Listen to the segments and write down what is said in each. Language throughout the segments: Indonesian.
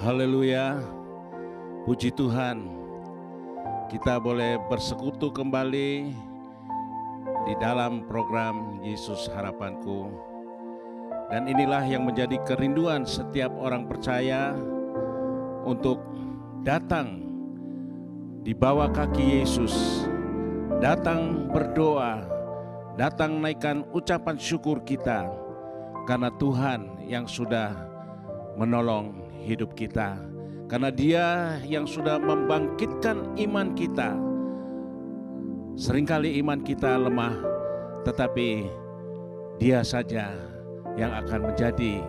Haleluya, puji Tuhan, kita boleh bersekutu kembali di dalam program Yesus Harapanku. Dan inilah yang menjadi kerinduan setiap orang percaya untuk datang di bawah kaki Yesus, datang berdoa, datang naikkan ucapan syukur kita, karena Tuhan yang sudah menolong hidup kita, karena Dia yang sudah membangkitkan iman kita. Seringkali iman kita lemah, tetapi Dia saja yang akan menjadi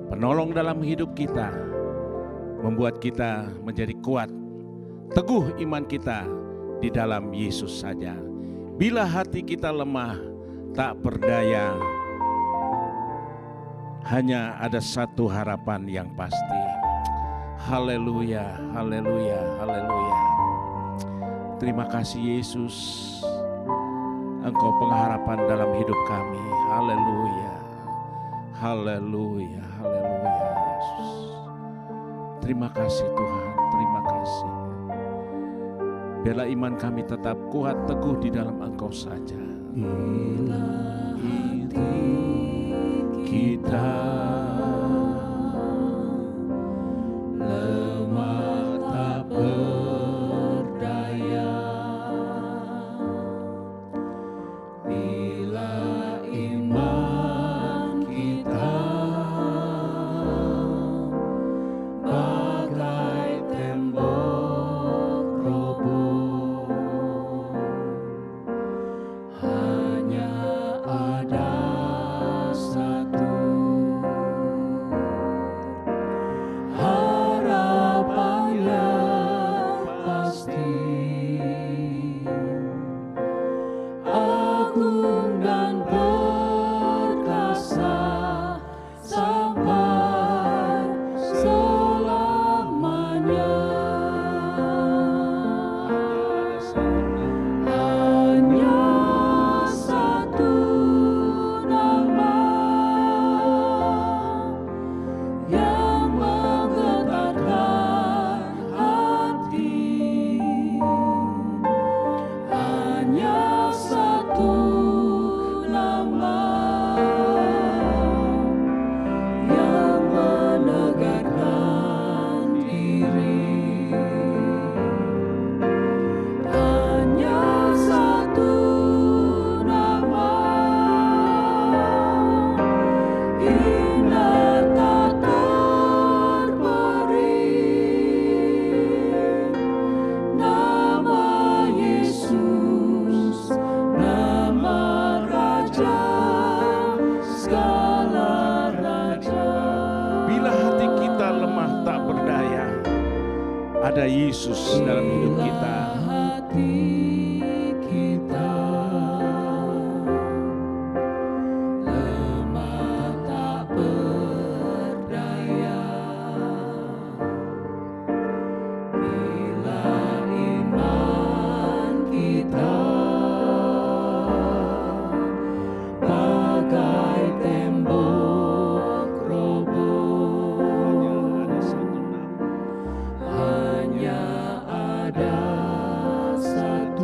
penolong dalam hidup kita, membuat kita menjadi kuat, teguh iman kita di dalam Yesus saja. Bila hati kita lemah, tak berdaya, hanya ada satu harapan yang pasti. Haleluya, haleluya, haleluya. Terima kasih Yesus, Engkau pengharapan dalam hidup kami. Haleluya, haleluya, haleluya Yesus. Terima kasih Tuhan, terima kasih. Biarlah iman kami tetap kuat teguh di dalam Engkau saja. Bila hati kita lemah tak berdaya, bila iman kita bagai tembok roboh, hanya ada satu harapan yang pasti, agung dan perkasa sampai selamanya. Hanya satu nama yang menggetarkan hati, hanya satu nama yang menegarkan diri, hanya satu nama indah tak terperi, nama Yesus, nama Raja segala raja. Bila hati kita lemah tak berdaya, ada Yesus dalam hidup kita. Hati kita lemah tak berdaya, bila iman kita bagai tembok roboh, hanya ada satu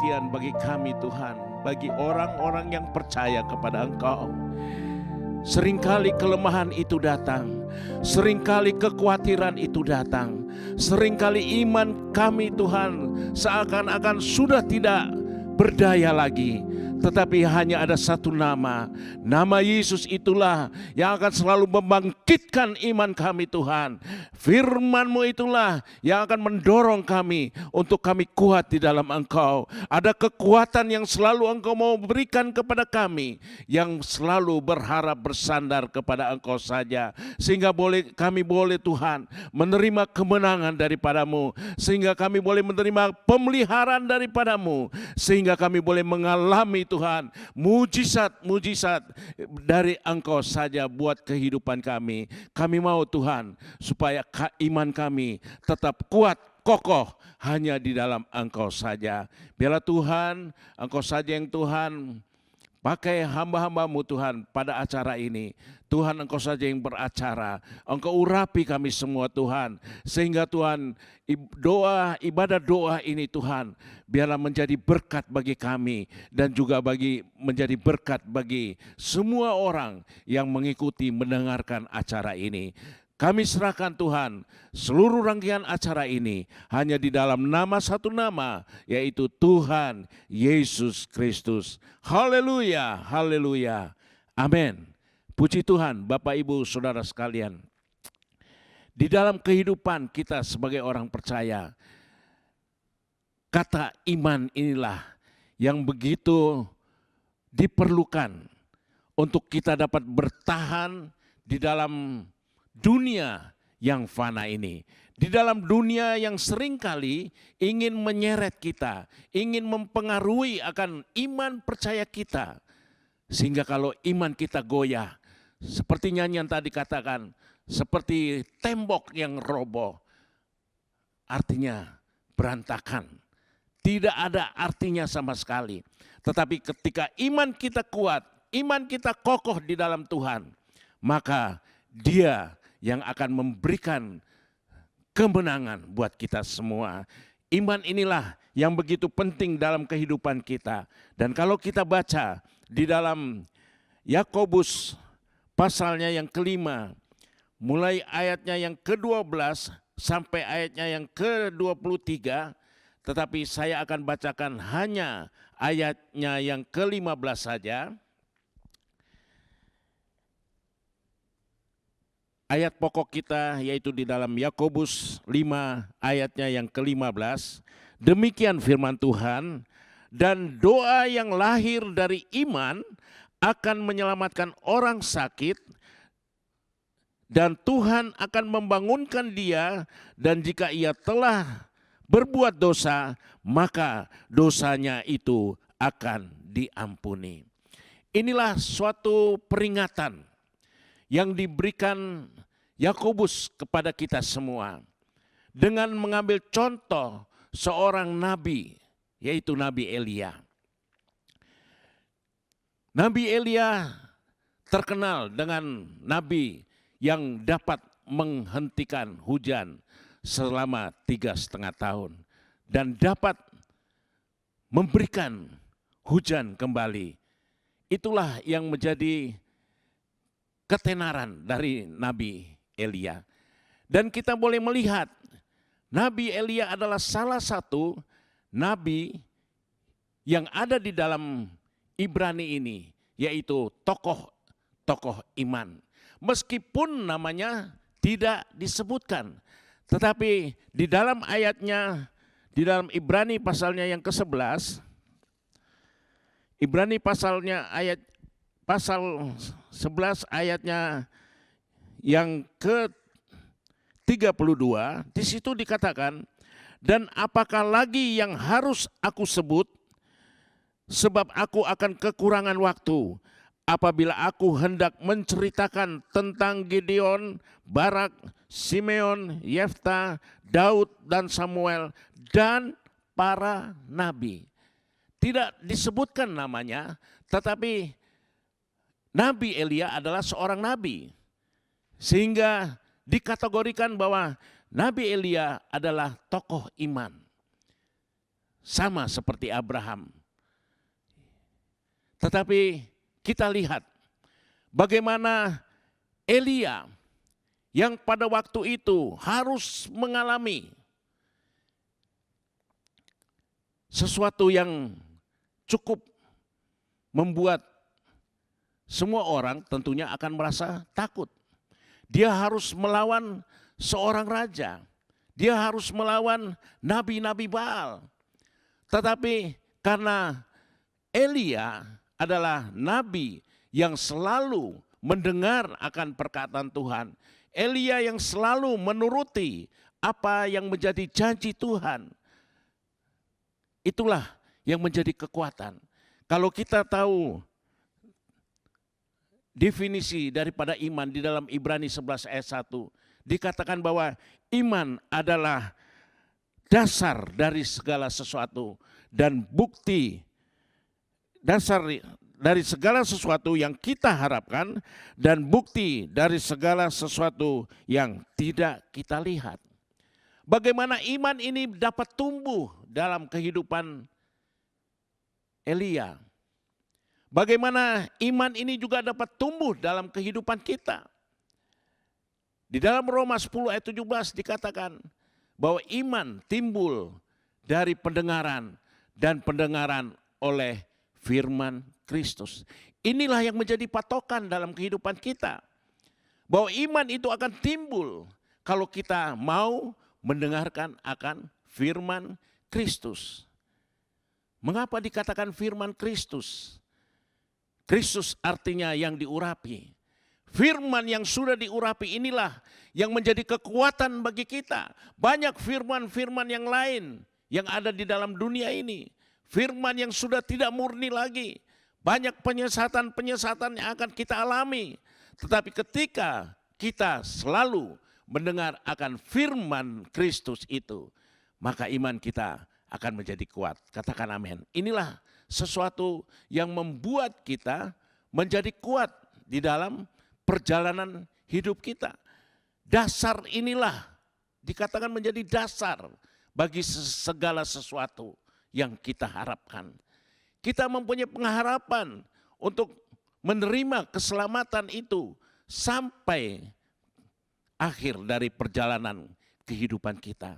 perhatian bagi kami Tuhan, bagi orang-orang yang percaya kepada Engkau. Seringkali kelemahan itu datang, seringkali kekhawatiran itu datang, seringkali iman kami Tuhan seakan-akan sudah tidak berdaya lagi. Tetapi hanya ada satu nama, nama Yesus itulah yang akan selalu membangkitkan iman kami Tuhan. Firman-Mu itulah yang akan mendorong kami untuk kami kuat di dalam Engkau. Ada kekuatan yang selalu Engkau mau berikan kepada kami, yang selalu berharap bersandar kepada Engkau saja. Sehingga kami boleh Tuhan menerima kemenangan daripada-Mu, sehingga kami boleh menerima pemeliharaan daripada-Mu, sehingga kami boleh mengalami Tuhan, mujizat-mujizat dari Engkau saja buat kehidupan kami. Kami mau Tuhan supaya iman kami tetap kuat, kokoh hanya di dalam Engkau saja. Biarlah Tuhan, Engkau saja yang Tuhan pakai hamba-hamba-Mu Tuhan pada acara ini. Tuhan, Engkau saja yang beracara. Engkau urapi kami semua Tuhan. Sehingga Tuhan, ibadah doa ini Tuhan, biarlah menjadi berkat bagi kami. Dan juga menjadi berkat bagi semua orang yang mengikuti mendengarkan acara ini. Kami serahkan Tuhan seluruh rangkaian acara ini hanya di dalam nama satu nama, yaitu Tuhan Yesus Kristus. Haleluya, haleluya, amin. Puji Tuhan, Bapak Ibu Saudara sekalian. Di dalam kehidupan kita sebagai orang percaya, kata iman inilah yang begitu diperlukan untuk kita dapat bertahan di dalam dunia yang fana ini. Di dalam dunia yang seringkali ingin menyeret kita, ingin mempengaruhi akan iman percaya kita. Sehingga kalau iman kita goyah, seperti nyanyian tadi katakan, seperti tembok yang roboh, artinya berantakan. Tidak ada artinya sama sekali. Tetapi ketika iman kita kuat, iman kita kokoh di dalam Tuhan, maka Dia yang akan memberikan kemenangan buat kita semua. Iman inilah yang begitu penting dalam kehidupan kita. Dan kalau kita baca di dalam Yakobus pasalnya yang kelima, mulai ayatnya yang ke-12 sampai ayatnya yang ke-23, tetapi saya akan bacakan hanya ayatnya yang ke-15 saja. Ayat pokok kita yaitu di dalam Yakobus 5 ayatnya yang ke-15. Demikian firman Tuhan, dan doa yang lahir dari iman akan menyelamatkan orang sakit, dan Tuhan akan membangunkan dia, dan jika ia telah berbuat dosa, maka dosanya itu akan diampuni. Inilah suatu peringatan yang diberikan Yakobus kepada kita semua dengan mengambil contoh seorang nabi, yaitu Nabi Elia. Nabi Elia terkenal dengan nabi yang dapat menghentikan hujan selama 3,5 tahun dan dapat memberikan hujan kembali. Itulah yang menjadi ketenaran dari Nabi Elia. Dan kita boleh melihat Nabi Elia adalah salah satu nabi yang ada di dalam Ibrani ini, yaitu tokoh iman. Meskipun namanya tidak disebutkan, tetapi di dalam ayatnya, di dalam Ibrani pasalnya yang ke-11, Ibrani pasal 11 ayatnya yang ke-32, di situ dikatakan, dan apakah lagi yang harus aku sebut, sebab aku akan kekurangan waktu apabila aku hendak menceritakan tentang Gideon, Barak, Simeon, Yefta, Daud, dan Samuel, dan para nabi. Tidak disebutkan namanya, tetapi Nabi Elia adalah seorang nabi. Sehingga dikategorikan bahwa Nabi Elia adalah tokoh iman. sama seperti Abraham. Tetapi kita lihat bagaimana Elia yang pada waktu itu harus mengalami sesuatu yang cukup membuat semua orang tentunya akan merasa takut. Dia harus melawan seorang raja. Dia harus melawan nabi-nabi Baal. Tetapi karena Elia adalah nabi yang selalu mendengar akan perkataan Tuhan. Elia yang selalu menuruti apa yang menjadi janji Tuhan. Itulah yang menjadi kekuatan. Kalau kita tahu definisi daripada iman di dalam Ibrani 11 ayat 1, dikatakan bahwa iman adalah dasar dari segala sesuatu dan bukti dasar dari segala sesuatu yang kita harapkan dan bukti dari segala sesuatu yang tidak kita lihat. Bagaimana iman ini dapat tumbuh dalam kehidupan Elia? Bagaimana iman ini juga dapat tumbuh dalam kehidupan kita? Di dalam Roma 10 ayat 17 dikatakan bahwa iman timbul dari pendengaran dan pendengaran oleh firman Kristus. Inilah yang menjadi patokan dalam kehidupan kita. Bahwa iman itu akan timbul kalau kita mau mendengarkan akan firman Kristus. Mengapa dikatakan firman Kristus? Kristus artinya yang diurapi. Firman yang sudah diurapi inilah yang menjadi kekuatan bagi kita. Banyak firman-firman yang lain yang ada di dalam dunia ini. Firman yang sudah tidak murni lagi. Banyak penyesatan-penyesatan yang akan kita alami. Tetapi ketika kita selalu mendengar akan firman Kristus itu, maka iman kita akan menjadi kuat. Katakan amin. Inilah sesuatu yang membuat kita menjadi kuat di dalam perjalanan hidup kita. Dasar inilah dikatakan menjadi dasar bagi segala sesuatu yang kita harapkan. Kita mempunyai pengharapan untuk menerima keselamatan itu sampai akhir dari perjalanan kehidupan kita.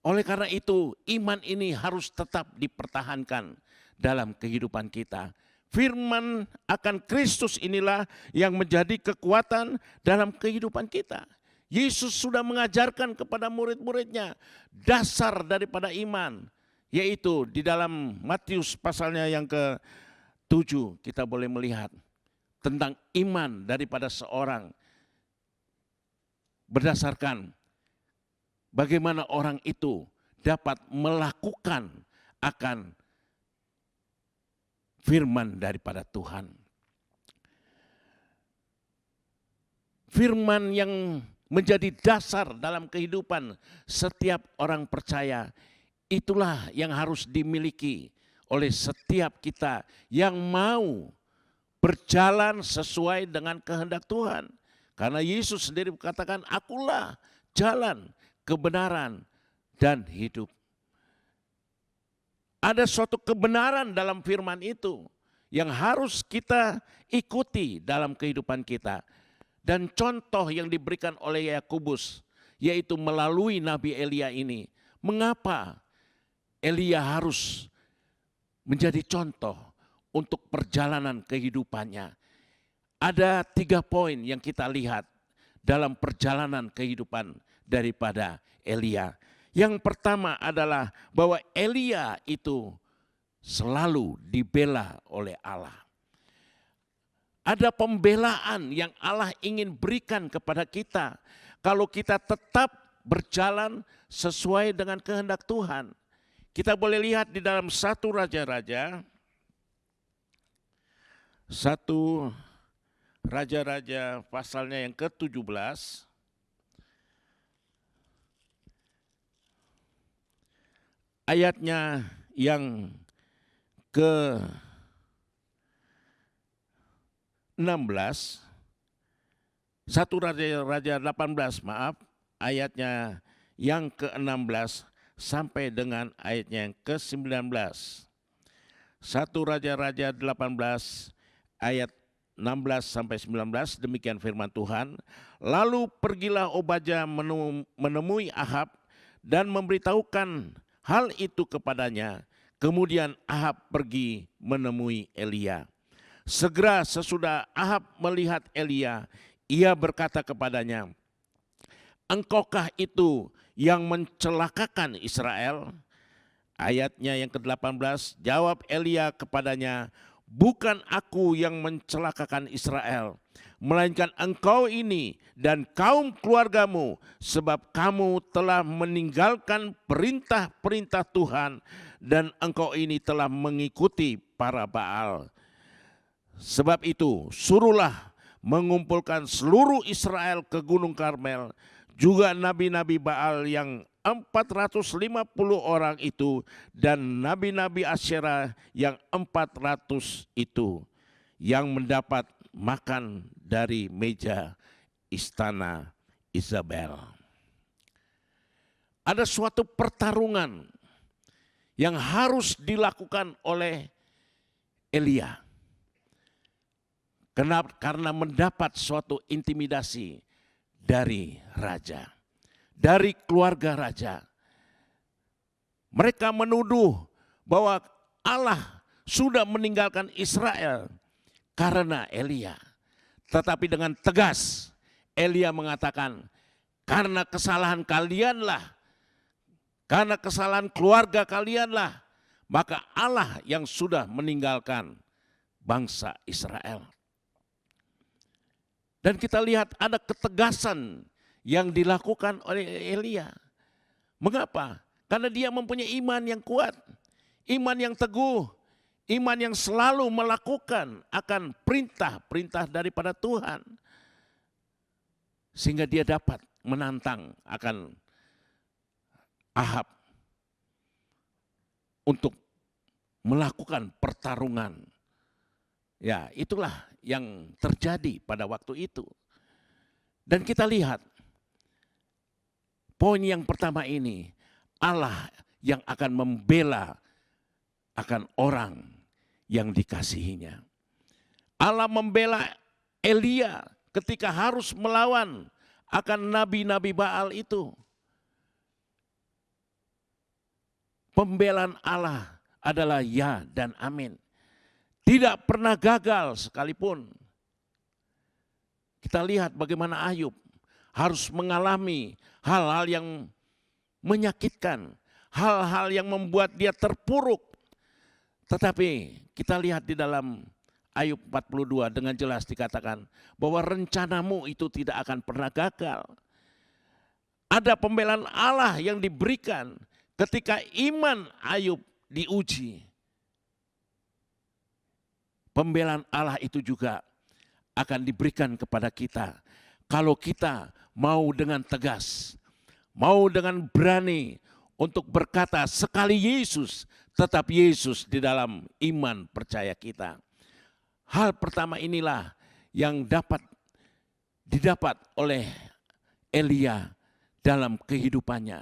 Oleh karena itu, iman ini harus tetap dipertahankan dalam kehidupan kita. Firman akan Kristus inilah yang menjadi kekuatan dalam kehidupan kita. Yesus sudah mengajarkan kepada murid-muridnya dasar daripada iman. Yaitu di dalam Matius pasalnya yang ke-7 kita boleh melihat tentang iman daripada seorang. Berdasarkan bagaimana orang itu dapat melakukan akan firman daripada Tuhan. Firman yang menjadi dasar dalam kehidupan setiap orang percaya, itulah yang harus dimiliki oleh setiap kita yang mau berjalan sesuai dengan kehendak Tuhan. Karena Yesus sendiri berkatakan, akulah jalan, kebenaran, dan hidup. Ada suatu kebenaran dalam firman itu yang harus kita ikuti dalam kehidupan kita. Dan contoh yang diberikan oleh Yakobus, yaitu melalui Nabi Elia ini. Mengapa Elia harus menjadi contoh untuk perjalanan kehidupannya? Ada 3 poin yang kita lihat dalam perjalanan kehidupan daripada Elia. Yang pertama adalah bahwa Elia itu selalu dibela oleh Allah. Ada pembelaan yang Allah ingin berikan kepada kita kalau kita tetap berjalan sesuai dengan kehendak Tuhan. Kita boleh lihat di dalam 1 Raja-Raja, 1 Raja-Raja pasalnya yang ke-17. Ayatnya yang ke-16, 1 Raja-Raja 18, ayatnya yang ke-16 sampai dengan ayatnya yang ke-19. 1 Raja-Raja 18 ayat 16 sampai 19, demikian firman Tuhan. Lalu pergilah Obadya menemui Ahab dan memberitahukan hal itu kepadanya. Kemudian Ahab pergi menemui Elia. Segera sesudah Ahab melihat Elia, ia berkata kepadanya, "Engkaukah itu yang mencelakakan Israel?" Ayatnya yang ke-18, jawab Elia kepadanya, "Bukan aku yang mencelakakan Israel, melainkan engkau ini dan kaum keluargamu, sebab kamu telah meninggalkan perintah-perintah Tuhan dan engkau ini telah mengikuti para Baal. Sebab itu suruhlah mengumpulkan seluruh Israel ke Gunung Karmel, juga nabi-nabi Baal yang 450 orang itu dan nabi-nabi Asyera yang 400 itu, yang mendapat makan dari meja istana Isabel." Ada suatu pertarungan yang harus dilakukan oleh Elia. Kenapa? Karena mendapat suatu intimidasi dari raja, dari keluarga raja. Mereka menuduh bahwa Allah sudah meninggalkan Israel karena Elia. Tetapi dengan tegas Elia mengatakan, karena kesalahan kalianlah, karena kesalahan keluarga kalianlah, maka Allah yang sudah meninggalkan bangsa Israel. Dan kita lihat ada ketegasan yang dilakukan oleh Elia. Mengapa? Karena dia mempunyai iman yang kuat, iman yang teguh, iman yang selalu melakukan akan perintah-perintah daripada Tuhan. Sehingga dia dapat menantang akan Ahab untuk melakukan pertarungan. Ya, itulah yang terjadi pada waktu itu. Dan kita lihat poin yang pertama ini, Allah yang akan membela akan orang yang dikasihinya. Allah membela Elia ketika harus melawan akan nabi-nabi Baal itu. Pembelaan Allah adalah ya dan amin. Tidak pernah gagal sekalipun. Kita lihat bagaimana Ayub harus mengalami hal-hal yang menyakitkan, hal-hal yang membuat dia terpuruk. Tetapi kita lihat di dalam Ayub 42 dengan jelas dikatakan bahwa rencanamu itu tidak akan pernah gagal. Ada pembelaan Allah yang diberikan ketika iman Ayub diuji. Pembelaan Allah itu juga akan diberikan kepada kita. Kalau kita mau dengan tegas, mau dengan berani untuk berkata sekali Yesus, tetap Yesus di dalam iman percaya kita. Hal pertama inilah yang didapat oleh Elia dalam kehidupannya.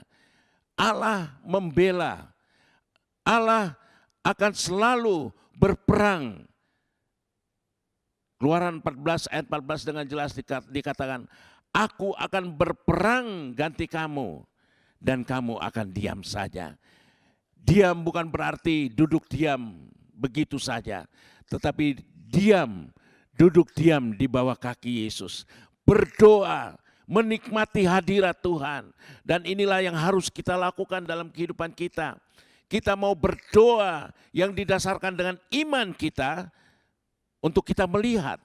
Allah membela, Allah akan selalu berperang. Keluaran 14 ayat 14 dengan jelas dikatakan, "Aku akan berperang ganti kamu dan kamu akan diam saja." Diam bukan berarti duduk diam begitu saja, tetapi diam, duduk diam di bawah kaki Yesus. Berdoa, menikmati hadirat Tuhan. Dan inilah yang harus kita lakukan dalam kehidupan kita. Kita mau berdoa yang didasarkan dengan iman kita, untuk kita melihat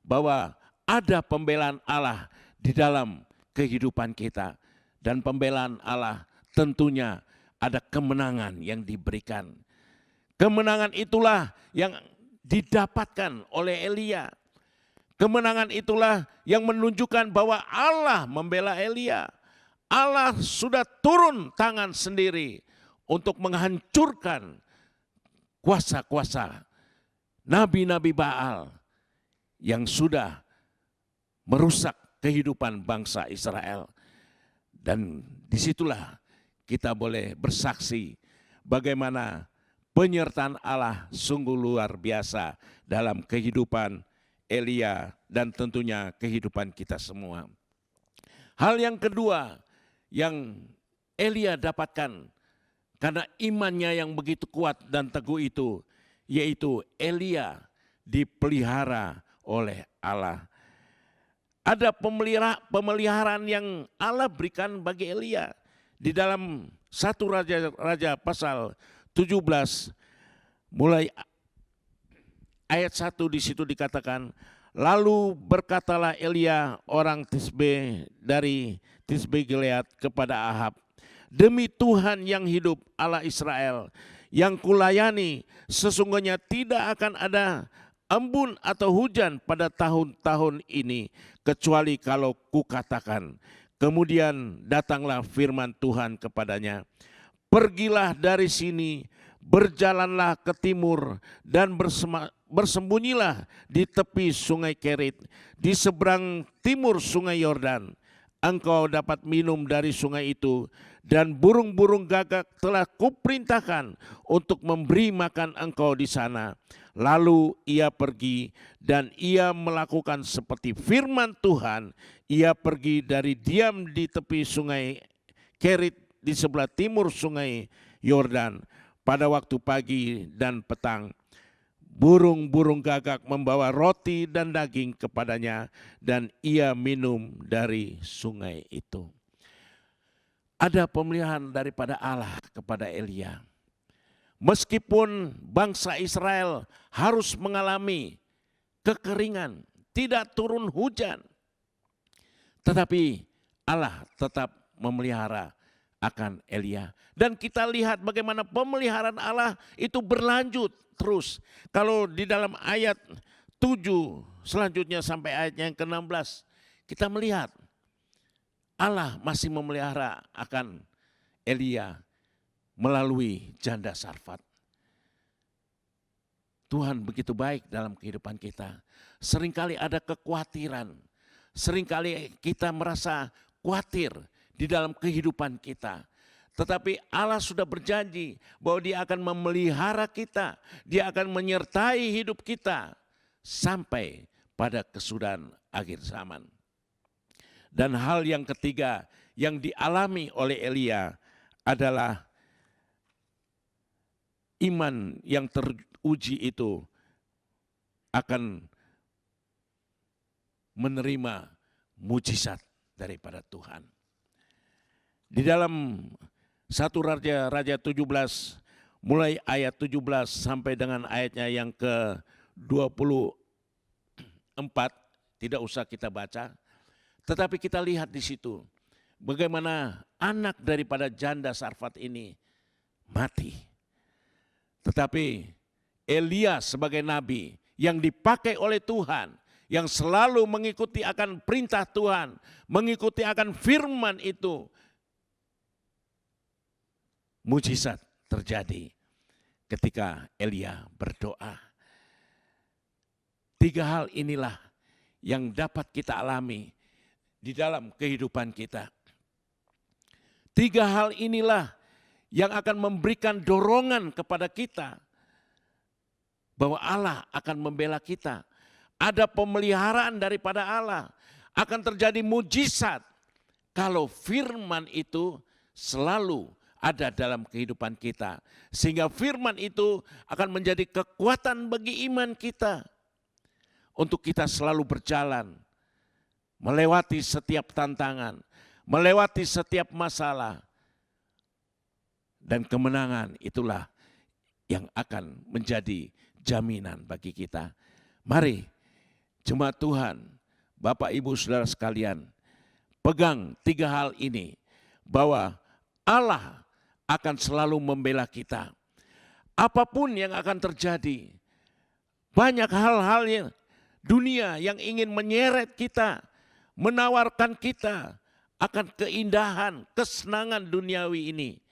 bahwa ada pembelaan Allah di dalam kehidupan kita. Dan pembelaan Allah tentunya ada kemenangan yang diberikan. Kemenangan itulah yang didapatkan oleh Elia. Kemenangan itulah yang menunjukkan bahwa Allah membela Elia. Allah sudah turun tangan sendiri untuk menghancurkan kuasa-kuasa nabi-nabi Baal yang sudah merusak kehidupan bangsa Israel. Dan disitulah kita boleh bersaksi bagaimana penyertaan Allah sungguh luar biasa dalam kehidupan Elia dan tentunya kehidupan kita semua. Hal yang kedua yang Elia dapatkan karena imannya yang begitu kuat dan teguh itu, yaitu Elia dipelihara oleh Allah. Ada pemeliharaan yang Allah berikan bagi Elia. Di dalam 1 Raja pasal 17 mulai ayat 1 di situ dikatakan, lalu berkatalah Elia orang Tisbe dari Tisbe Gilead kepada Ahab, demi Tuhan yang hidup Allah Israel yang kulayani, sesungguhnya tidak akan ada embun atau hujan pada tahun-tahun ini kecuali kalau kukatakan. Kemudian datanglah firman Tuhan kepadanya, pergilah dari sini, berjalanlah ke timur dan bersembunyilah di tepi sungai Kerit, di seberang timur sungai Yordan. Engkau dapat minum dari sungai itu, dan burung-burung gagak telah kuperintahkan untuk memberi makan engkau di sana. Lalu ia pergi dan ia melakukan seperti firman Tuhan. Ia pergi dari diam di tepi sungai Kerit di sebelah timur sungai Yordan pada waktu pagi dan petang. Burung-burung gagak membawa roti dan daging kepadanya dan ia minum dari sungai itu. Ada pemeliharaan daripada Allah kepada Elia. Meskipun bangsa Israel harus mengalami kekeringan, tidak turun hujan, tetapi Allah tetap memelihara akan Elia. Dan kita lihat bagaimana pemeliharaan Allah itu berlanjut terus. Kalau di dalam ayat 7 selanjutnya sampai ayatnya yang ke-16, kita melihat Allah masih memelihara akan Elia melalui janda Sarfat. Tuhan begitu baik dalam kehidupan kita. Seringkali ada kekhawatiran, seringkali kita merasa khawatir di dalam kehidupan kita. Tetapi Allah sudah berjanji bahwa Dia akan memelihara kita, Dia akan menyertai hidup kita sampai pada kesudahan akhir zaman. Dan hal yang ketiga yang dialami oleh Elia adalah iman yang teruji itu akan menerima mujizat daripada Tuhan. Di dalam 1 Raja 17 mulai ayat 17 sampai dengan ayatnya yang ke-24 tidak usah kita baca, tetapi kita lihat di situ bagaimana anak daripada janda Sarfat ini mati. Tetapi Elia sebagai nabi yang dipakai oleh Tuhan, yang selalu mengikuti akan perintah Tuhan, mengikuti akan firman itu, mujizat terjadi ketika Elia berdoa. 3 hal inilah yang dapat kita alami di dalam kehidupan kita. 3 hal inilah yang akan memberikan dorongan kepada kita bahwa Allah akan membela kita. Ada pemeliharaan daripada Allah. Akan terjadi mujizat kalau firman itu selalu ada dalam kehidupan kita. Sehingga firman itu akan menjadi kekuatan bagi iman kita. Untuk kita selalu berjalan, melewati setiap tantangan, melewati setiap masalah. Dan kemenangan itulah yang akan menjadi jaminan bagi kita. Mari jemaat Tuhan, Bapak Ibu Saudara sekalian, pegang 3 hal ini, bahwa Allah akan selalu membela kita. Apapun yang akan terjadi, banyak hal-hal yang dunia yang ingin menyeret kita, menawarkan kita akan keindahan, kesenangan duniawi ini.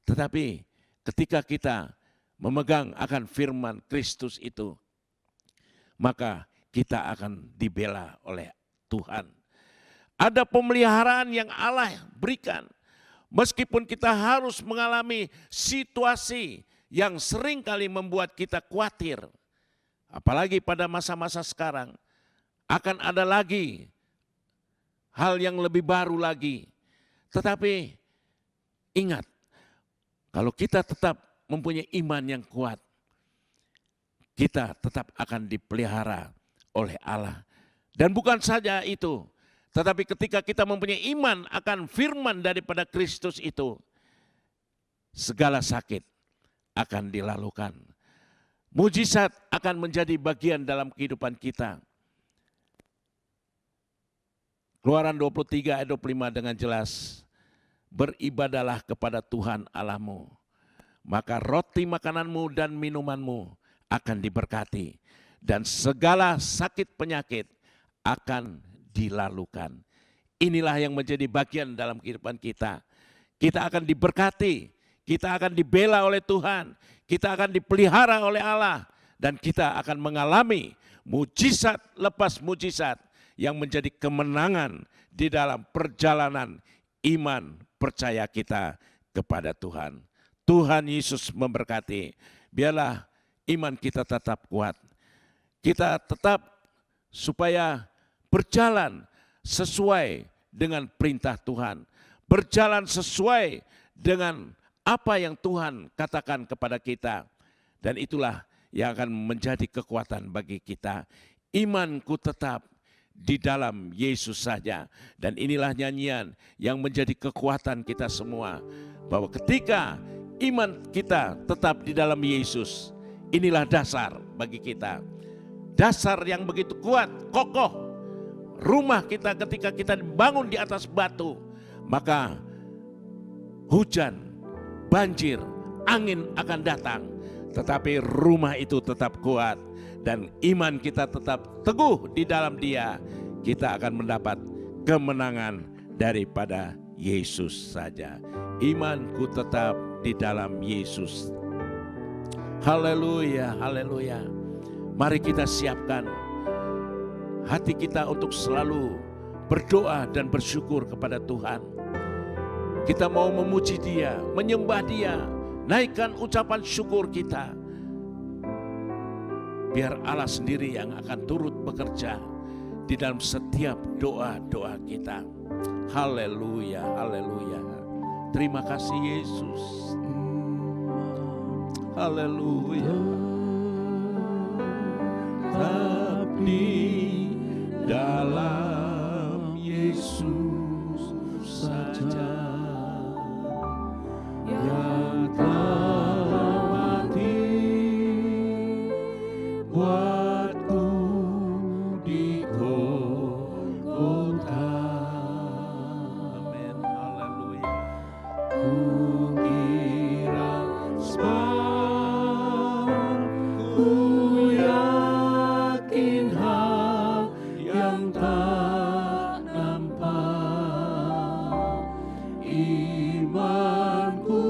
Tetapi ketika kita memegang akan firman Kristus itu, maka kita akan dibela oleh Tuhan. Ada pemeliharaan yang Allah berikan Meskipun kita harus mengalami situasi yang sering kali membuat kita khawatir. Apalagi pada masa-masa sekarang akan ada lagi hal yang lebih baru lagi. Tetapi ingat, kalau kita tetap mempunyai iman yang kuat, kita tetap akan dipelihara oleh Allah. Dan bukan saja itu, tetapi ketika kita mempunyai iman akan firman daripada Kristus itu, segala sakit akan dilalukan. Mujizat akan menjadi bagian dalam kehidupan kita. Keluaran 23 ayat 25 dengan jelas, beribadalah kepada Tuhan Allahmu, maka roti makananmu dan minumanmu akan diberkati, dan segala sakit penyakit akan dilalukan. Inilah yang menjadi bagian dalam kehidupan kita. Kita akan diberkati, kita akan dibela oleh Tuhan, kita akan dipelihara oleh Allah, dan kita akan mengalami mujizat lepas mujizat yang menjadi kemenangan di dalam perjalanan iman percaya kita kepada Tuhan. Tuhan Yesus memberkati. Biarlah iman kita tetap kuat. Kita tetap supaya berjalan sesuai dengan perintah Tuhan. Berjalan sesuai dengan apa yang Tuhan katakan kepada kita. Dan itulah yang akan menjadi kekuatan bagi kita. Imanku tetap di dalam Yesus saja. Dan inilah nyanyian yang menjadi kekuatan kita semua. Bahwa ketika iman kita tetap di dalam Yesus, inilah dasar bagi kita. Dasar yang begitu kuat, kokoh. Rumah kita ketika kita dibangun di atas batu, maka hujan, banjir, angin akan datang. Tetapi rumah itu tetap kuat dan iman kita tetap teguh di dalam Dia. Kita akan mendapat kemenangan daripada Yesus saja. Imanku tetap di dalam Yesus. Haleluya, haleluya. Mari kita siapkan hati kita untuk selalu berdoa dan bersyukur kepada Tuhan. Kita mau memuji Dia, menyembah Dia, naikkan ucapan syukur kita. Biar Allah sendiri yang akan turut bekerja di dalam setiap doa-doa kita. Haleluya, haleluya. Terima kasih Yesus. Haleluya. Tetap di dalam Yesus saja, yang telah mati buatku di Golgota. Amin, haleluya. Kukira sebab ku yakin hal yang tak nampak, imanku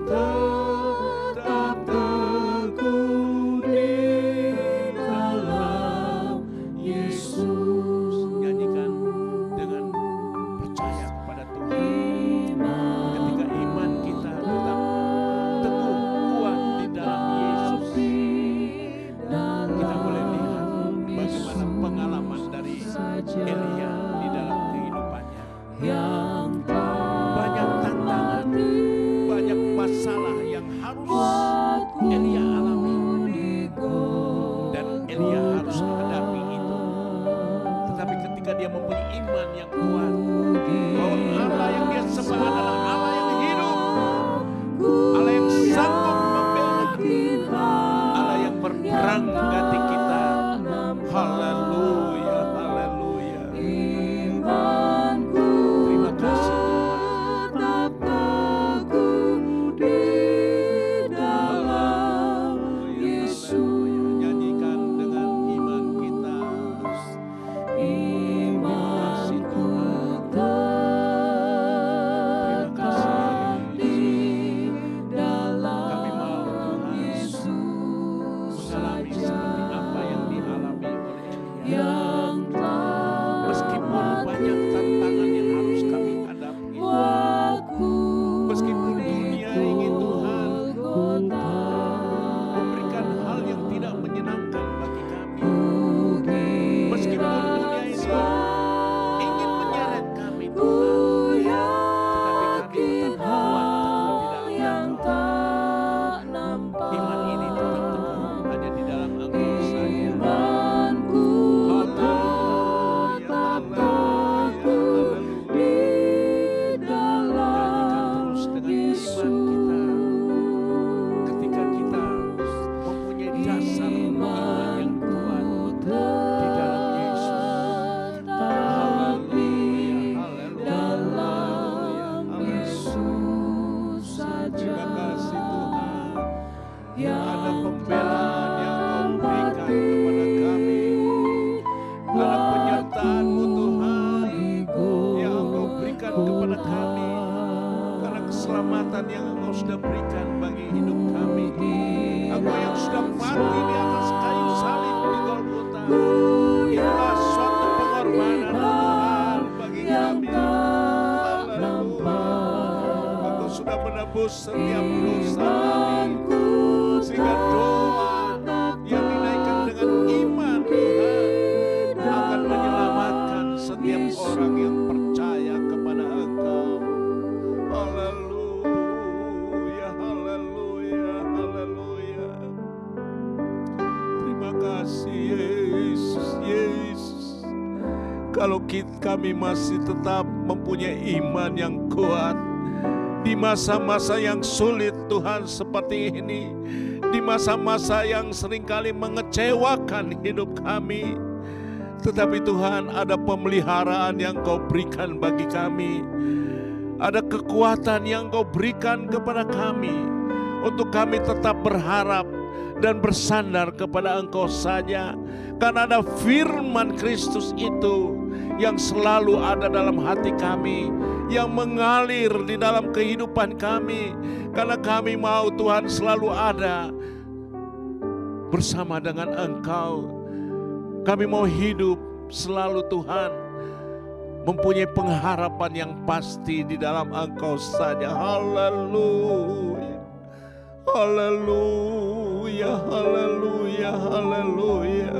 tetap teguh di dalam Yesus. Nyanyikan dengan percaya kepada Tuhan. Ketika iman kita tetap teguh kuat di dalam Yesus, kita boleh lihat bagaimana pengalaman dari Elia di dalam kehidupannya. Banyak tantangan, banyak masalah yang harus Elia alami, dan Elia harus menghadapi itu. Tetapi ketika dia mempunyai iman yang kuat bahwa Allah yang dia sembah adalah Allah yang hidup, Allah yang sanggup membela, Allah yang berperang ganti kita. Haleluya, haleluya. Terima kasih Tuhan. Nyanyikan dengan iman kita. Terima kasih Tuhan. Terima kasih kekuatan yang Engkau sudah berikan bagi hidup kami. Engkau yang sudah mati di atas kayu salib di Golgota. Itulah suatu pengorbanan Tuhan bagi kami. Haleluya. Engkau sudah menebus setiap dosa kami, sehingga doa yang dinaikkan dengan iman Tuhan akan menyelamatkan setiap orang yang percaya kepada Engkau. Haleluya, haleluya, haleluya. Terima kasih Yesus, Yesus. Kalau kami masih tetap mempunyai iman yang kuat di masa-masa yang sulit Tuhan seperti ini, di masa-masa yang seringkali mengecewakan hidup kami, tetapi Tuhan ada pemeliharaan yang Kau berikan bagi kami. Ada kekuatan yang Kau berikan kepada kami untuk kami tetap berharap dan bersandar kepada Engkau saja. Karena ada firman Kristus itu yang selalu ada dalam hati kami, yang mengalir di dalam kehidupan kami. Karena kami mau Tuhan selalu ada bersama dengan Engkau. Kami mau hidup selalu Tuhan mempunyai pengharapan yang pasti di dalam Engkau saja. Haleluya, haleluya, haleluya, haleluya.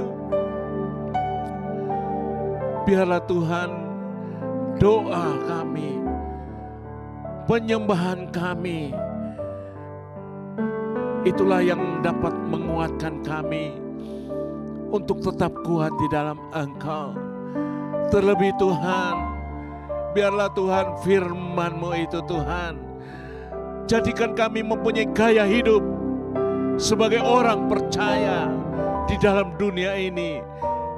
Biarlah Tuhan doa kami, penyembahan kami, itulah yang dapat menguatkan kami untuk tetap kuat di dalam Engkau. Terlebih Tuhan, biarlah Tuhan firman-Mu itu Tuhan, jadikan kami mempunyai gaya hidup sebagai orang percaya di dalam dunia ini,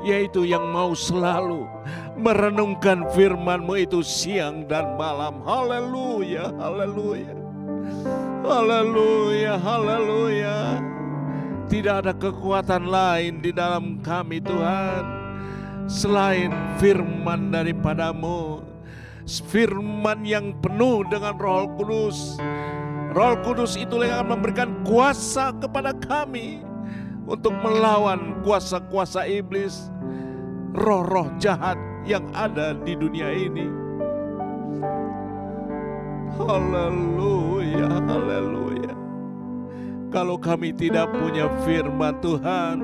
yaitu yang mau selalu merenungkan firman-Mu itu siang dan malam. Haleluya, haleluya, haleluya, haleluya. Tidak ada kekuatan lain di dalam kami Tuhan selain firman daripada-Mu, firman yang penuh dengan Roh Kudus. Roh Kudus itulah yang akan memberikan kuasa kepada kami untuk melawan kuasa-kuasa iblis, roh-roh jahat yang ada di dunia ini. Haleluya, haleluya. Kalau kami tidak punya firman Tuhan,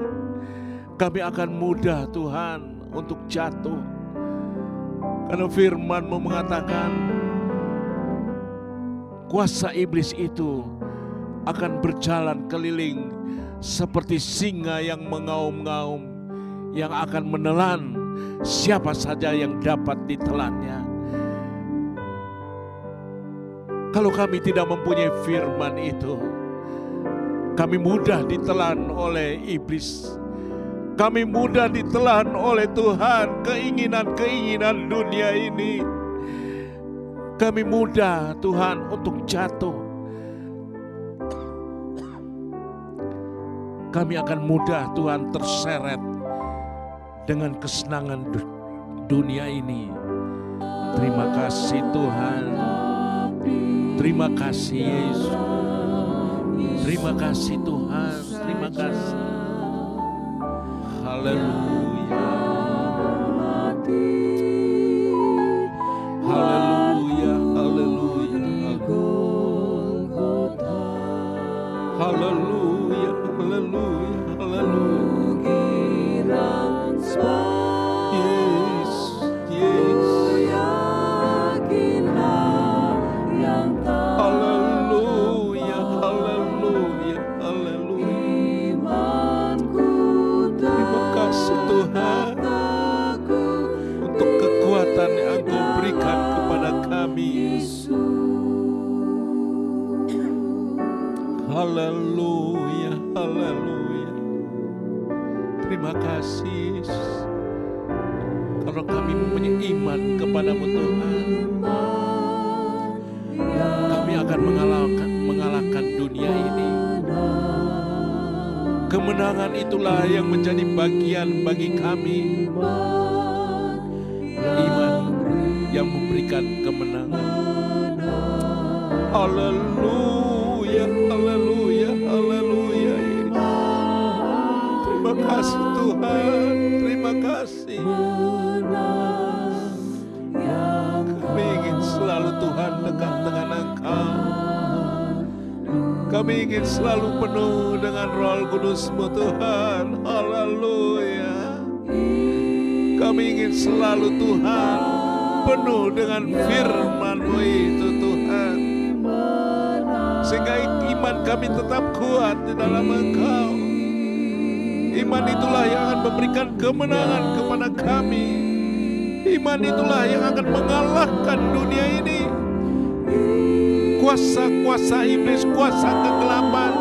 kami akan mudah Tuhan untuk jatuh. Karena firman-Mu mengatakan kuasa iblis itu akan berjalan keliling seperti singa yang mengaum-ngaum, yang akan menelan siapa saja yang dapat ditelannya. Kalau kami tidak mempunyai firman itu, kami mudah ditelan oleh iblis. Kami mudah ditelan oleh Tuhan, keinginan-keinginan dunia ini. Kami mudah Tuhan untuk jatuh. Kami akan mudah Tuhan terseret dengan kesenangan dunia ini. Terima kasih Tuhan. Terima kasih Yesus. Terima kasih Tuhan. Terima kasih. Haleluya. Haleluya. Haleluya. Haleluya. Haleluya. Haleluya. Yes. Yes. Haleluya. Haleluya. Haleluya. Terima kasih Tuhan untuk kekuatan yang Engkau berikan kepada kami. Haleluya, haleluya. Terima kasih kalau kami mempunyai iman kepada-Mu Tuhan, kami akan mengalahkan dunia ini. Kemenangan itulah yang menjadi bagian bagi kami. Iman yang memberikan kemenangan. Haleluya, haleluya, haleluya. Terima kasih Tuhan, terima kasih. Kami ingin selalu Tuhan dekat dengan Engkau. Kami ingin selalu penuh dengan Roh Kudus-Mu Tuhan. Haleluya. Kami ingin selalu Tuhan penuh dengan firman-Mu itu Tuhan. Sehingga iman kami tetap kuat di dalam Engkau. Iman itulah yang akan memberikan kemenangan kepada kami. Iman itulah yang akan mengalahkan dunia ini. Kuasa-kuasa iblis, kuasa kegelapan.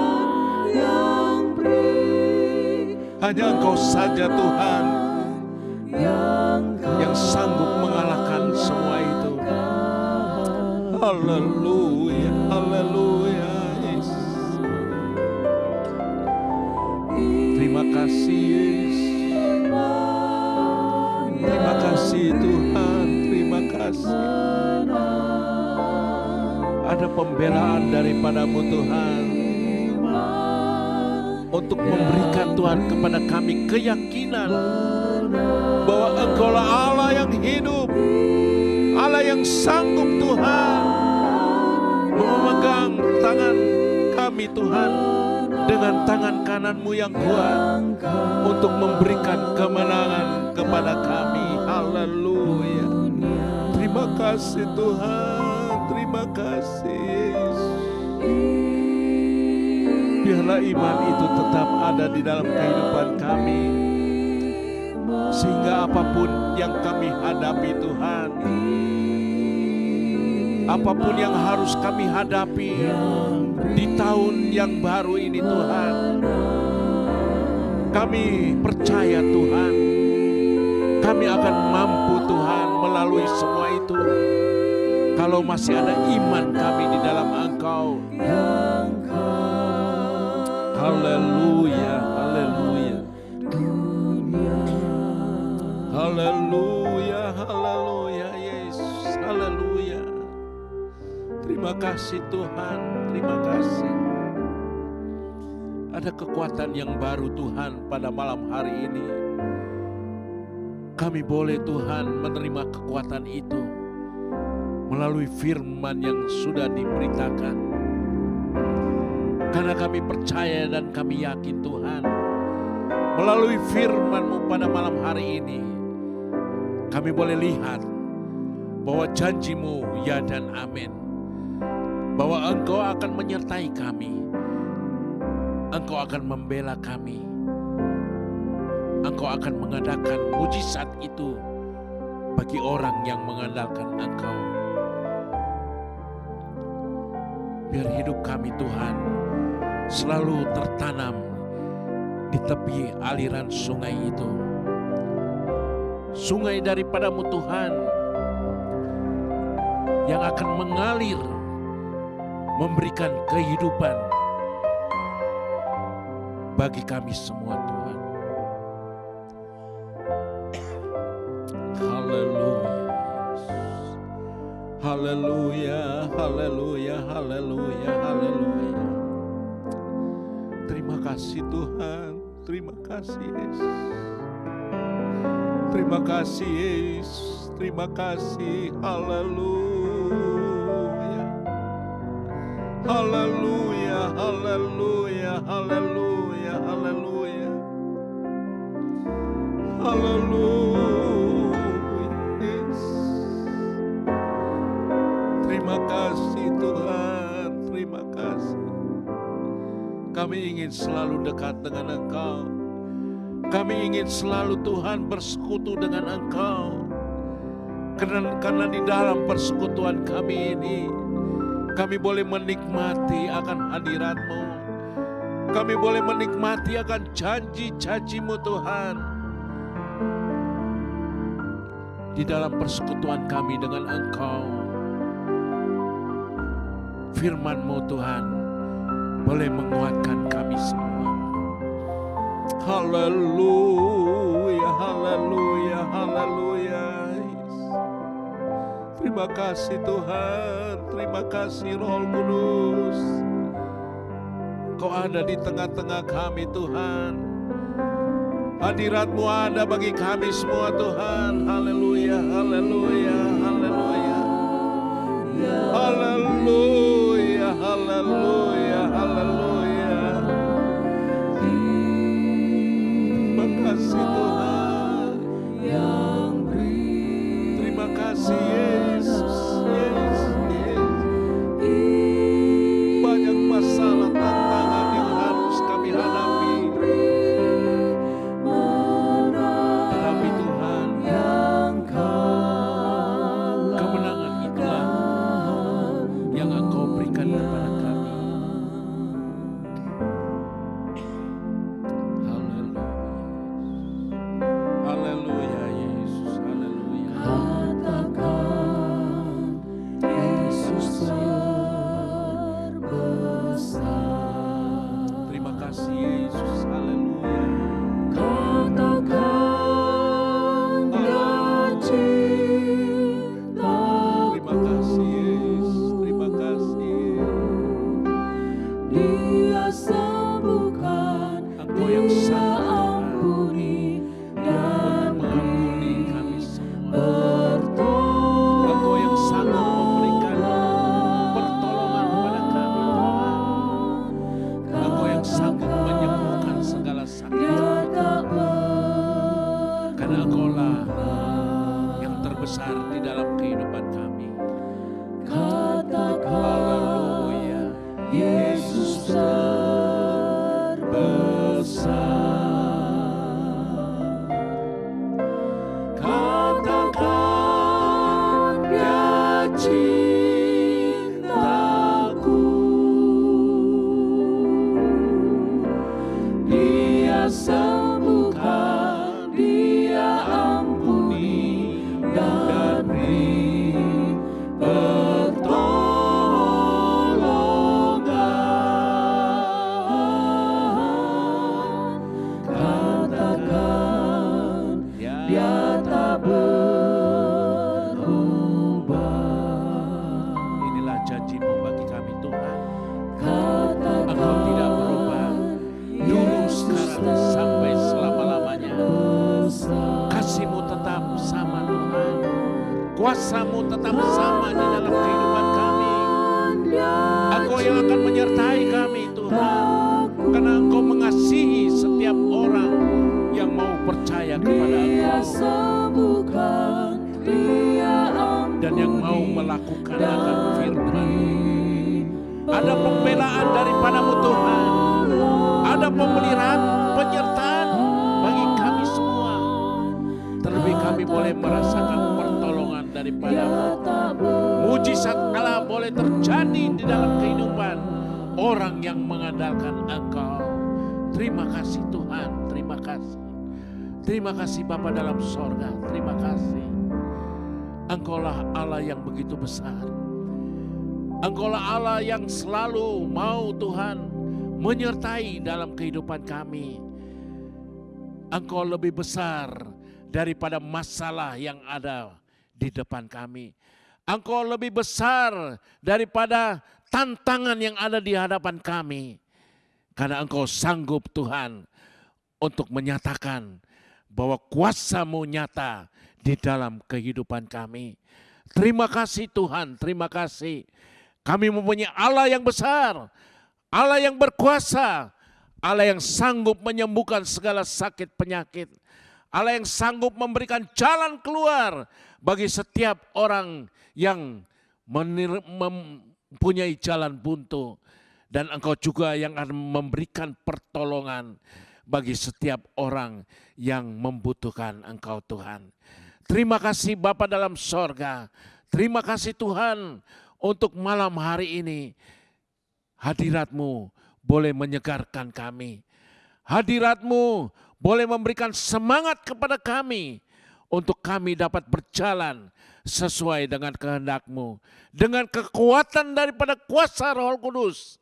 Hanya Engkau saja Tuhan yang sanggup mengalahkan semua itu. Haleluya, haleluya. Terima kasih Yesus. Terima kasih Tuhan, terima kasih. Ada pembelaan daripada-Mu Tuhan untuk memberikan Tuhan kepada kami keyakinan bahwa Engkau-lah Allah yang hidup, Allah yang sanggup Tuhan memegang tangan kami Tuhan dengan tangan kanan-Mu yang kuat untuk memberikan kemenangan kepada kami. Haleluya. Terima kasih Tuhan, terima kasih Yesus. Biarlah iman itu tetap ada di dalam kehidupan kami, sehingga apapun yang kami hadapi Tuhan, apapun yang harus kami hadapi di tahun yang baru ini Tuhan, kami percaya Tuhan, kami akan mampu Tuhan melalui semua itu. Kalau masih ada iman kami di dalam Engkau. Haleluya, haleluya. Haleluya, haleluya Yesus, haleluya. Terima kasih Tuhan, terima kasih. Ada kekuatan yang baru Tuhan pada malam hari ini. Kami boleh Tuhan menerima kekuatan itu melalui firman yang sudah diberitakan. Karena kami percaya dan kami yakin Tuhan, melalui firman-Mu pada malam hari ini, kami boleh lihat bahwa janji-Mu ya dan amin. Bahwa Engkau akan menyertai kami, Engkau akan membela kami, Engkau akan mengadakan mujizat itu bagi orang yang mengandalkan Engkau. Biar hidup kami Tuhan selalu tertanam di tepi aliran sungai itu. Sungai daripada-Mu Tuhan yang akan mengalir, memberikan kehidupan bagi kami semua Tuhan. Haleluya. Haleluya, haleluya, haleluya, haleluya. Terima kasih Tuhan, terima kasih Yesus. Terima kasih Yesus, terima kasih. Haleluya. Haleluya, haleluya, haleluya, haleluya. Haleluya. Terima kasih Tuhan, terima kasih. Kami ingin selalu dekat dengan Engkau. Kami ingin selalu Tuhan bersekutu dengan Engkau. Karena di dalam persekutuan kami ini, kami boleh menikmati akan hadirat-Mu. Kami boleh menikmati akan janji-janji-Mu Tuhan. Di dalam persekutuan kami dengan Engkau, firman-Mu Tuhan boleh menguatkan kami semua. Haleluya, haleluya, haleluya. Terima kasih Tuhan, terima kasih Roh Kudus. Kau ada di tengah-tengah kami Tuhan. Hadirat-Mu ada bagi kami semua Tuhan. Haleluya, haleluya, haleluya. Haleluya, haleluya, haleluya. Terima kasih Tuhan. Terima kasih Yesus, Yesus, Yesus. Banyak masalah tantangan yang harus kami hadapi. Tetapi Tuhan, kemenangan itulah yang Engkau berikan kepada kami. Haleluya. Haleluya Yesus, haleluya. Terima kasih Yesus, haleluya. Terima kasih Yesus, terima kasih. Dia sembuhkan, Engkau yang Dia sangat ampuni dan mengampuni kami semua. bertolong. Engkau yang sanggup memberikan pertolongan kepada kami Tuhan. Engkau yang sanggup menyembuhkan segala sakit. Dia tak Karena Engkaulah yang terbesar di dalam kehidupan kami. katakan Haleluya. Yesus terbesar. Katakan Dia cintaku, Dia sembuhkan, Dia ampuni dan beri pertolongan. Katakan Dia tak berubah. Inilah janji-Mu bagi kami Tuhan. Katakan Engkau tidak berubah. Dulu, sekarang, sampai selama-lamanya. Kasih-Mu tetap sama Tuhan. Kuasa-Mu tetap sama di dalam kehidupan kami. Engkau yang akan menyertai kami Tuhan. Karena Engkau mengasihi setiap orang yang mau percaya kepada Dia Engkau. sembuhkan, Dia ampuni Dan yang mau melakukan akan firman. Ada pembelaan daripada-Mu Tuhan. Ada pemeliharaan, penyertaan bagi kami semua. Terlebih kami boleh merasakan pertolongan daripada-Mu. Mujizat Allah boleh terjadi di dalam kehidupan orang yang mengandalkan Engkau. Terima kasih Tuhan, terima kasih. Terima kasih Bapa dalam sorga, terima kasih. Engkaulah Allah yang begitu besar. Engkaulah Allah yang selalu mau Tuhan menyertai dalam kehidupan kami. Engkau lebih besar daripada masalah yang ada di depan kami. Engkau lebih besar daripada tantangan yang ada di hadapan kami. Karena Engkau sanggup Tuhan untuk menyatakan bahwa kuasa-Mu nyata di dalam kehidupan kami. Terima kasih Tuhan, terima kasih. Kami mempunyai Allah yang besar, Allah yang berkuasa, Allah yang sanggup menyembuhkan segala sakit penyakit, Allah yang sanggup memberikan jalan keluar bagi setiap orang yang mempunyai jalan buntu. Dan Engkau juga yang akan memberikan pertolongan bagi setiap orang yang membutuhkan Engkau Tuhan. Terima kasih Bapa dalam sorga. Terima kasih Tuhan untuk malam hari ini. Hadirat-Mu boleh menyegarkan kami. Hadirat-Mu boleh memberikan semangat kepada kami untuk kami dapat berjalan sesuai dengan kehendak-Mu. Dengan kekuatan daripada kuasa Roh Kudus,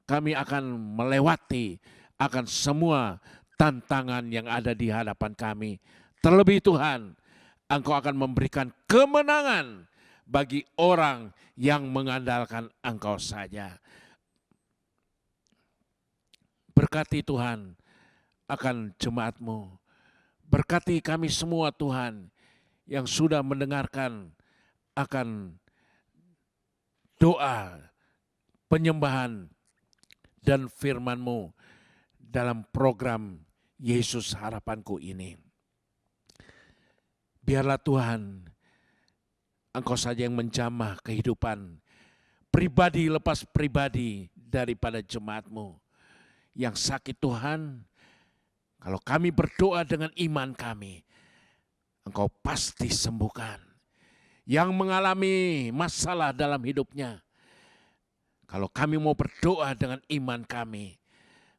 kami akan melewati akan semua tantangan yang ada di hadapan kami. Terlebih Tuhan, Engkau akan memberikan kemenangan bagi orang yang mengandalkan Engkau saja. Berkati Tuhan akan jemaat-Mu. Berkati kami semua Tuhan yang sudah mendengarkan akan doa, penyembahan, dan firman-Mu dalam program Yesus Harapanku ini. Biarlah Tuhan, Engkau saja yang menjamah kehidupan pribadi lepas pribadi daripada jemaat-Mu yang sakit Tuhan. Kalau kami berdoa dengan iman kami, Engkau pasti sembuhkan. Yang mengalami masalah dalam hidupnya, kalau kami mau berdoa dengan iman kami,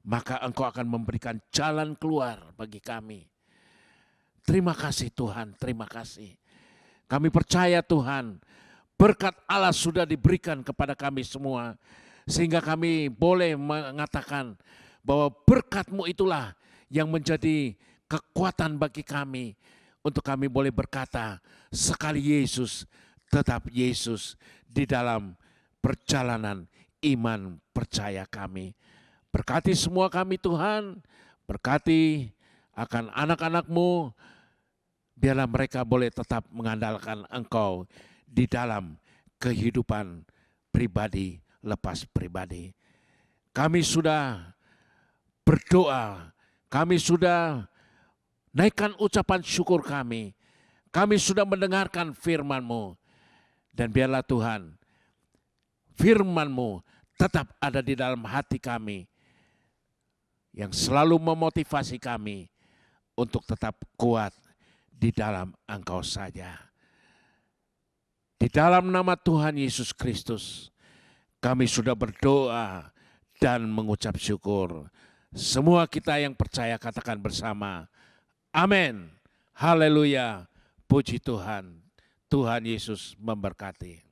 maka Engkau akan memberikan jalan keluar bagi kami. Terima kasih Tuhan, terima kasih. Kami percaya Tuhan, berkat Allah sudah diberikan kepada kami semua, sehingga kami boleh mengatakan bahwa berkat-Mu itulah yang menjadi kekuatan bagi kami, untuk kami boleh berkata, sekali Yesus, tetap Yesus di dalam perjalanan iman percaya kami. Berkati semua kami Tuhan, berkati akan anak-anak-Mu, biarlah mereka boleh tetap mengandalkan Engkau di dalam kehidupan pribadi lepas pribadi. Kami sudah berdoa, kami sudah naikkan ucapan syukur kami. Kami sudah mendengarkan firman-Mu. Dan biarlah Tuhan, firman-Mu tetap ada di dalam hati kami, yang selalu memotivasi kami untuk tetap kuat di dalam Engkau saja. Di dalam nama Tuhan Yesus Kristus, kami sudah berdoa dan mengucap syukur. Semua kita yang percaya katakan bersama, amin. Haleluya. Puji Tuhan. Tuhan Yesus memberkati.